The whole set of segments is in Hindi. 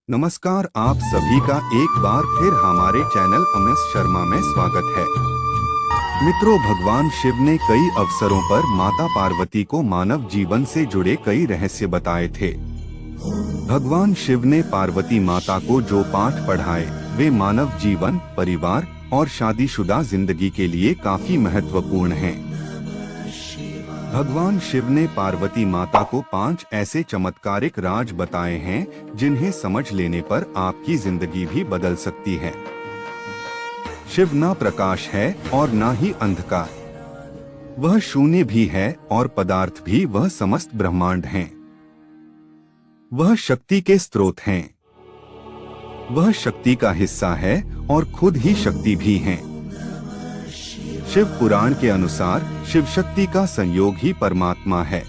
नमस्कार, आप सभी का एक बार फिर हमारे चैनल अमित शर्मा में स्वागत है। मित्रों, भगवान शिव ने कई अवसरों पर माता पार्वती को मानव जीवन से जुड़े कई रहस्य बताए थे। भगवान शिव ने पार्वती माता को जो पाठ पढ़ाए वे मानव जीवन, परिवार और शादीशुदा जिंदगी के लिए काफी महत्वपूर्ण हैं। भगवान शिव ने पार्वती माता को 5 ऐसे चमत्कारिक राज बताए हैं जिन्हें समझ लेने पर आपकी जिंदगी भी बदल सकती है। शिव ना प्रकाश है और ना ही अंधकार, वह शून्य भी है और पदार्थ भी, वह समस्त ब्रह्मांड हैं। वह शक्ति के स्रोत हैं, वह शक्ति का हिस्सा है और खुद ही शक्ति भी हैं। शिव पुराण के अनुसार शिव शक्ति का संयोग ही परमात्मा है।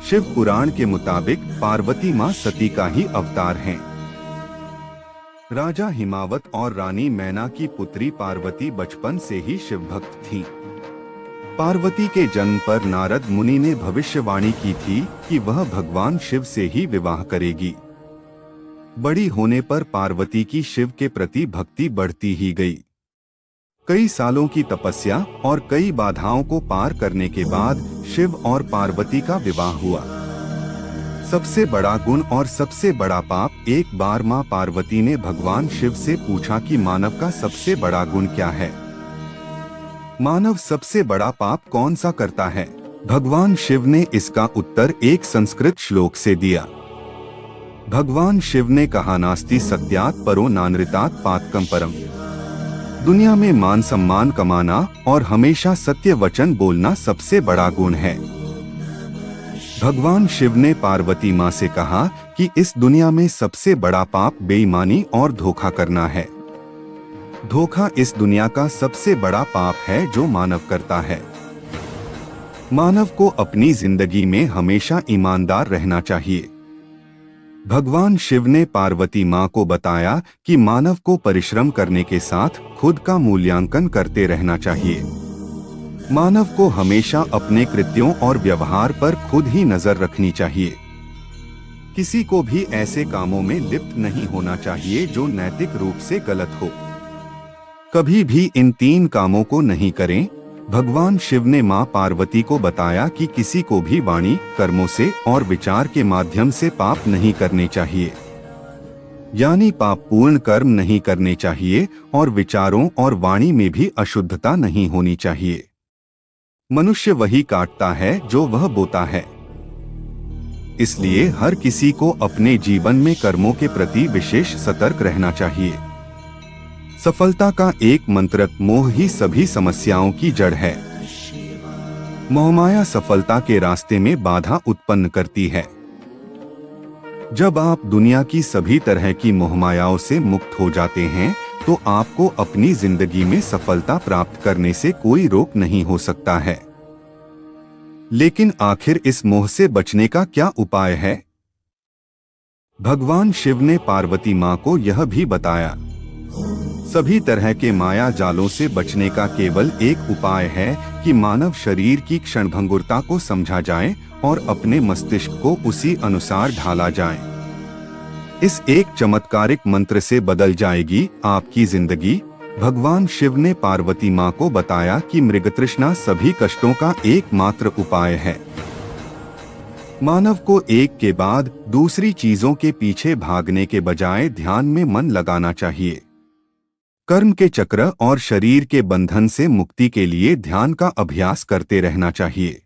शिव पुराण के मुताबिक पार्वती मां सती का ही अवतार हैं। राजा हिमावत और रानी मैना की पुत्री पार्वती बचपन से ही शिव भक्त थीं। पार्वती के जन्म पर नारद मुनि ने भविष्यवाणी की थी कि वह भगवान शिव से ही विवाह करेगी। बड़ी होने पर पार्वती की शिव के प्रति भक्ति बढ़ती ही गई। कई सालों की तपस्या और कई बाधाओं को पार करने के बाद शिव और पार्वती का विवाह हुआ। सबसे बड़ा गुण और सबसे बड़ा पाप। एक बार मां पार्वती ने भगवान शिव से पूछा कि मानव का सबसे बड़ा गुण क्या है? मानव सबसे बड़ा पाप कौन सा करता है? भगवान शिव ने इसका उत्तर एक संस्कृत श्लोक से दिया। भगवान शिव ने कहा, नास्ति सत्यात् परो नानृतात् पातकं परम। दुनिया में मान सम्मान कमाना और हमेशा सत्य वचन बोलना सबसे बड़ा गुण है। भगवान शिव ने पार्वती मां से कहा कि इस दुनिया में सबसे बड़ा पाप बेईमानी और धोखा करना है। धोखा इस दुनिया का सबसे बड़ा पाप है जो मानव करता है। मानव को अपनी जिंदगी में हमेशा ईमानदार रहना चाहिए। भगवान शिव ने पार्वती मां को बताया कि मानव को परिश्रम करने के साथ खुद का मूल्यांकन करते रहना चाहिए। मानव को हमेशा अपने कृत्यों और व्यवहार पर खुद ही नजर रखनी चाहिए। किसी को भी ऐसे कामों में लिप्त नहीं होना चाहिए जो नैतिक रूप से गलत हो। कभी भी इन 3 कामों को नहीं करें। भगवान शिव ने मां पार्वती को बताया कि किसी को भी वाणी, कर्मों से और विचार के माध्यम से पाप नहीं करने चाहिए, यानी पाप पूर्ण कर्म नहीं करने चाहिए और विचारों और वाणी में भी अशुद्धता नहीं होनी चाहिए। मनुष्य वही काटता है जो वह बोता है। इसलिए हर किसी को अपने जीवन में कर्मों के प्रति विशेष सतर्क रहना चाहिए। सफलता का एक मंत्र, मोह ही सभी समस्याओं की जड़ है। मोहमाया सफलता के रास्ते में बाधा उत्पन्न करती है। जब आप दुनिया की सभी तरह की मोहमायाओं से मुक्त हो जाते हैं तो आपको अपनी जिंदगी में सफलता प्राप्त करने से कोई रोक नहीं हो सकता है। लेकिन आखिर इस मोह से बचने का क्या उपाय है? भगवान शिव ने पार्वती मां को यह भी बताया, सभी तरह के माया जालों से बचने का केवल एक उपाय है कि मानव शरीर की क्षणभंगुरता को समझा जाए और अपने मस्तिष्क को उसी अनुसार ढाला जाए। इस एक चमत्कारिक मंत्र से बदल जाएगी आपकी जिंदगी। भगवान शिव ने पार्वती मां को बताया कि मृगतृष्णा सभी कष्टों का एकमात्र उपाय है। मानव को एक के बाद दूसरी चीजों के पीछे भागने के बजाय ध्यान में मन लगाना चाहिए। कर्म के चक्र और शरीर के बंधन से मुक्ति के लिए ध्यान का अभ्यास करते रहना चाहिए।